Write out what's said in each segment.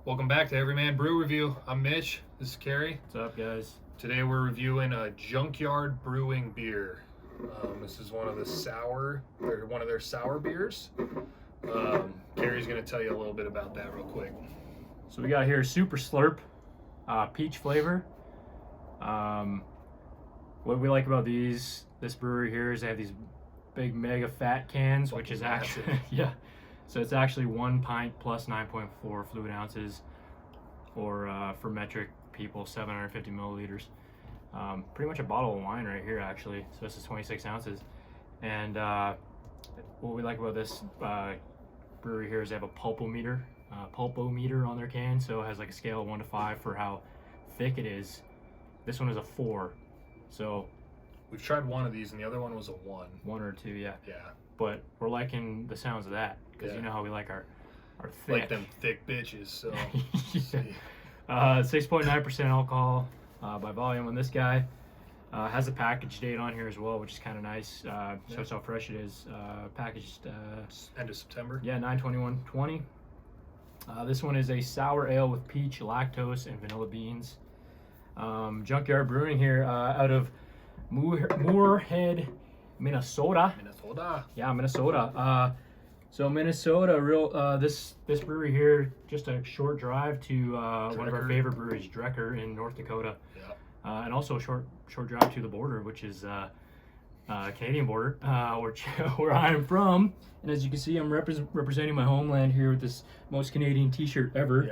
Welcome back to Everyman Brew Review. I'm Mitch. This is Carrie. What's up, guys? Today we're reviewing a Junkyard Brewing beer. This is one of their sour beers. Carrie's going to tell you a little bit about that real quick. So we got here Super Slurp, peach flavor. What we like about this brewery here is they have these big mega fat cans, which is actually yeah. So it's actually 1 pint plus 9.4 fluid ounces, or for metric people, 750 milliliters. Pretty much a bottle of wine right here, actually. So this is 26 ounces. And what we like about this brewery here is they have a pulpometer on their can. So it has like a scale of 1 to 5 for how thick it is. This one is a 4. So we've tried one of these, and the other one was a 1. 1 or 2, yeah. Yeah. But we're liking the sounds of that, because you know how we like our thick. Like them thick bitches, so. 6.9% alcohol by volume on this guy. Has a package date on here as well, which is kind of nice. Shows how fresh it is. Packaged end of September. Yeah, 9/21/20. This one is a sour ale with peach, lactose, and vanilla beans. Junkyard Brewing here out of Moorhead, Minnesota. Yeah, Minnesota. So Minnesota, this brewery here, just a short drive to one of our favorite breweries, Drecker in North Dakota. Yeah. And also a short drive to the border, which is Canadian border, where I'm from. And as you can see, I'm representing my homeland here with this most Canadian T-shirt ever.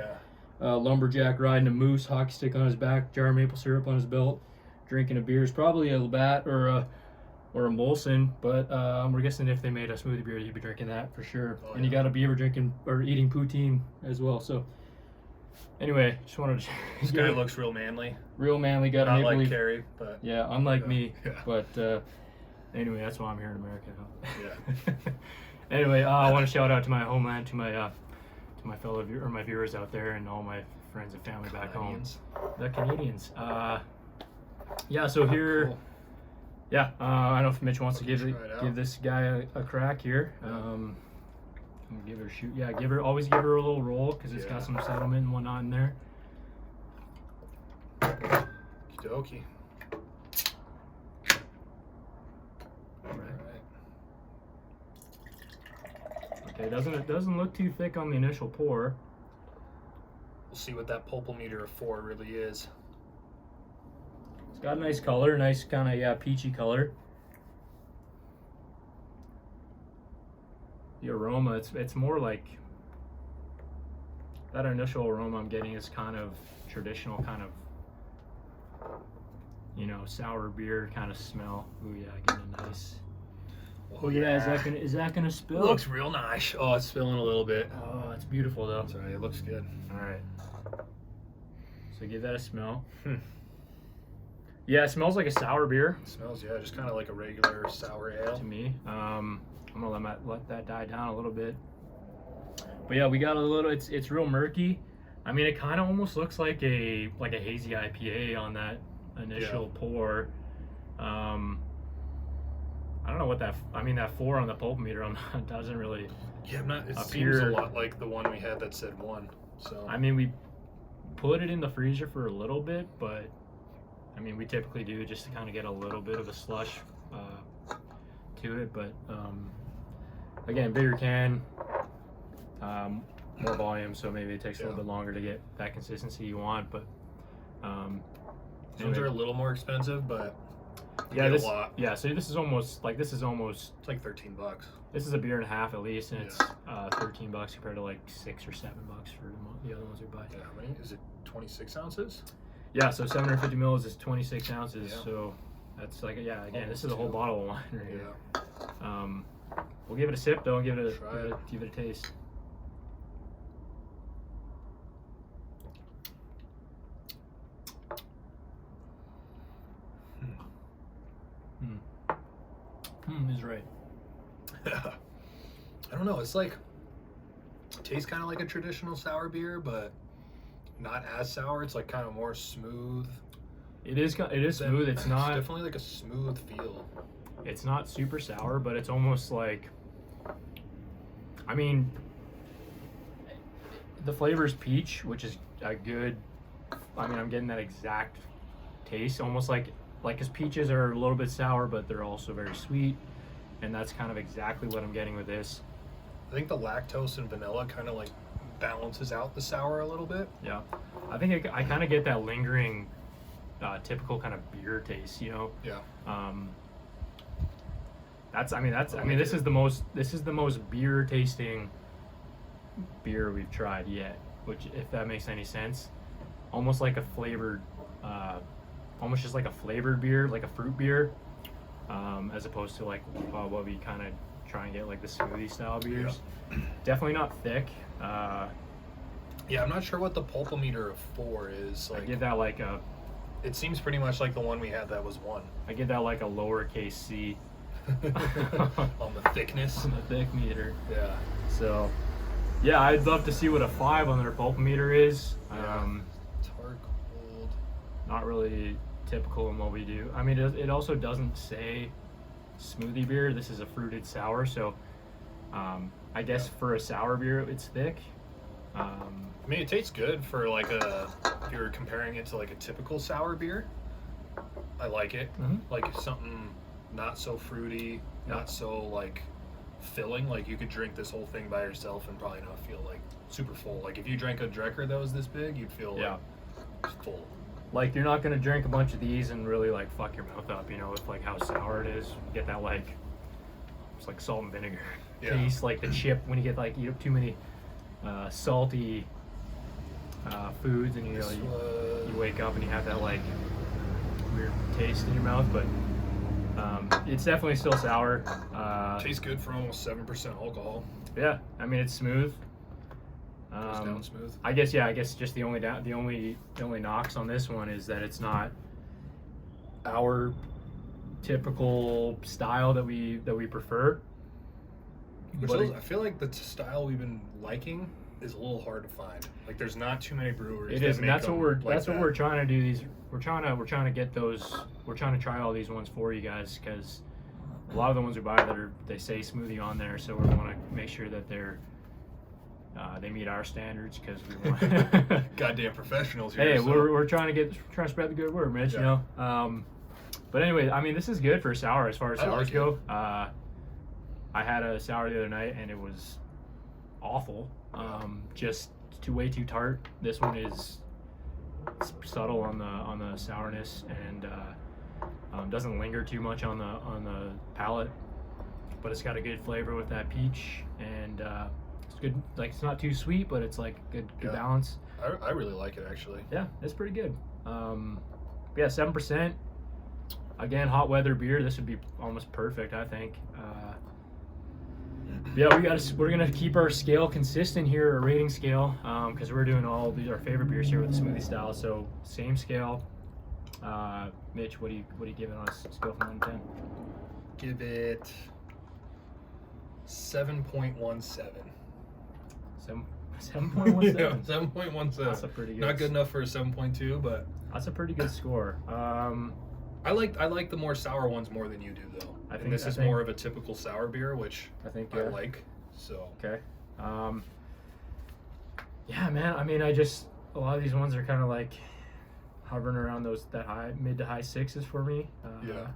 Yeah. Lumberjack riding a moose, hockey stick on his back, jar of maple syrup on his belt, drinking a beer. It's probably a Labatt or a Molson, but we're guessing if they made a smoothie beer, you'd be drinking that for sure. Oh, and you gotta be ever drinking or eating poutine as well. So anyway, just wanted to. This guy looks real manly. Real manly, got not a like leaf. Carrie, but yeah, unlike me. Yeah. But anyway, that's why I'm here in America now. Yeah. Anyway, I want to shout out to my homeland, to my fellow my viewers out there, and all my friends and family back home. The Canadians. Yeah. So here. Cool. Yeah, I don't know if Mitch wants to give this guy a crack here. Give her a shoot. Yeah, always give her a little roll, because it's got some settlement and whatnot in there. Okey-dokey. Okay, it doesn't look too thick on the initial pour. We'll see what that pulpometer of 4 really is. It's got a nice color, nice kind of peachy color. The aroma, it's more like that initial aroma I'm getting is kind of traditional, kind of sour beer kind of smell. Ooh yeah, getting a nice. Oh yeah, is that gonna spill? It looks real nice. Oh, it's spilling a little bit. Oh, it's beautiful though. That's all right. It looks good. All right. So give that a smell. Yeah, it smells like a sour beer. It smells, yeah, just kind of like a regular sour ale. To me. I'm gonna let that die down a little bit. But yeah, we got a little. It's real murky. I mean, it kind of almost looks like a hazy IPA on that initial pour. I don't know what that. I mean, that 4 on the pulpometer doesn't really. Yeah, it seems a lot like the one we had that said 1. So. I mean, we put it in the freezer for a little bit, but. I mean, we typically do just to kind of get a little bit of a slush to it, but again, bigger can, more volume, so maybe it takes a little bit longer to get that consistency you want. But these ones are a little more expensive, but yeah, a lot. Yeah, so this is almost it's like $13. This is a beer and a half at least, and it's $13 compared to like $6 or $7 for the other ones we buy. Yeah, how many? Is it 26 ounces? Yeah, so 750 mils is 26 ounces, so that's like, again, this is a whole bottle of wine right here. Yeah. We'll give it a sip, though, and give it a taste. Is right. I don't know, it's like, it tastes kind of like a traditional sour beer, but not as sour. It's like kind of more smooth. It is smooth. It's not. It's definitely like a smooth feel. It's not super sour, but it's almost like. I mean, the flavor is peach, which is a good. I mean, I'm getting that exact taste, almost like because peaches are a little bit sour, but they're also very sweet, and that's kind of exactly what I'm getting with this. I think the lactose and vanilla kind of like balances out the sour a little bit. Yeah, I think I kind of get that lingering, typical kind of beer taste, you know. Yeah. This is the most beer tasting beer we've tried yet, which, if that makes any sense, almost like a flavored, almost just like a flavored beer, like a fruit beer, as opposed to like what we kind of try and get, like the smoothie style beers. Yeah. Definitely not thick. Yeah, I'm not sure what the pulpometer of 4 is. I Like, give that like a, it seems pretty much like the one we had that was 1. I give that like a lowercase c On the thickness. on the thick meter. Yeah. So, yeah, I'd love to see what a 5 on their pulpometer is. Yeah. Tart cold. Not really typical in what we do. I mean, it also doesn't say smoothie beer. This is a fruited sour, so I guess for a sour beer, it's thick. I mean, it tastes good for like if you're comparing it to like a typical sour beer. I like it. Mhm. Like something not so fruity, not so like filling. Like you could drink this whole thing by yourself and probably not feel like super full. Like if you drank a Drecker that was this big, you'd feel Yeah. like full. Like, you're not gonna drink a bunch of these and really like fuck your mouth up, you know, with like how sour it is. You get that like, it's like salt and vinegar taste, like the chip when you get like, eat up too many salty foods, and you know you wake up and you have that like weird taste in your mouth. But it's definitely still sour. Tastes good for almost 7% alcohol. Yeah, I mean, it's smooth. Goes down smooth. I guess just the only knocks on this one is that it's not our typical style that we prefer. Which But I feel like the style we've been liking is a little hard to find. Like there's not too many breweries. It is, and that's what we're that. we're trying to do. We're trying to get those. We're trying to try all these ones for you guys, because a lot of the ones we buy they say smoothie on there, so we want to make sure that they meet our standards, because we want Goddamn professionals here. Hey, so. we're trying to spread the good word, Mitch. Yeah. You know. But anyway, I mean, this is good for sour as far as I sours like go. I had a sour the other night and it was awful. Just way too tart. This one is subtle on the sourness, and doesn't linger too much on the palate. But it's got a good flavor with that peach, and it's good. Like, it's not too sweet, but it's like good balance. I really like it, actually. Yeah, it's pretty good. Yeah, 7%. Again, hot weather beer. This would be almost perfect, I think. Yeah, we're gonna keep our scale consistent here, our rating scale, because we're doing all these our favorite beers here with the smoothie style. So same scale. Mitch, what do you give it on a scale from 1 to 10? Give it 7.17. 7.17. Yeah, 7.17. That's a pretty good. Not good enough for a 7.2, but That's a pretty good score. I like the more sour ones more than you do, though. This is more of a typical sour beer, which I think I like. So okay. Yeah, man. I mean, a lot of these ones are kind of like hovering around that mid to high 6s for me. yeah.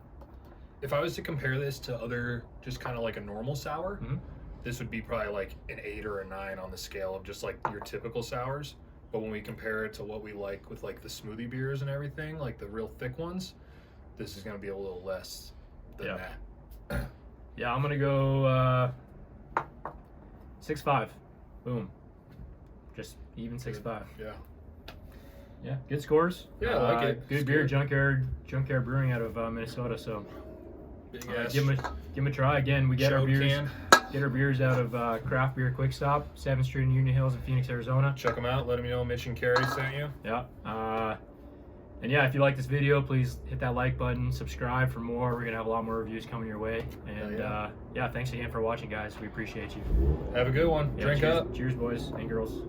If I was to compare this to other, just kind of like a normal sour, this would be probably like an 8 or a 9 on the scale of just like your typical sours. But when we compare it to what we like with like the smoothie beers and everything, like the real thick ones, this is going to be a little less than that. Yeah, I'm gonna go 6.5. Boom. Just even 6.5. Yeah. Yeah, good scores. Yeah, I like it. Good It's beer, good. Junkyard Brewing out of Minnesota. So Big ass give them a try. Again, we get our chode beers. can. Get our beers out of Craft Beer Quick Stop, 7th Street in Union Hills in Phoenix, Arizona. Check them out. Let them know Mitch and Carrie sent you. Yeah. And yeah, if you like this video, please hit that like button, subscribe for more. We're going to have a lot more reviews coming your way. And yeah, thanks again for watching, guys. We appreciate you. Have a good one. Yeah, Drink cheers, up. Cheers, boys and girls.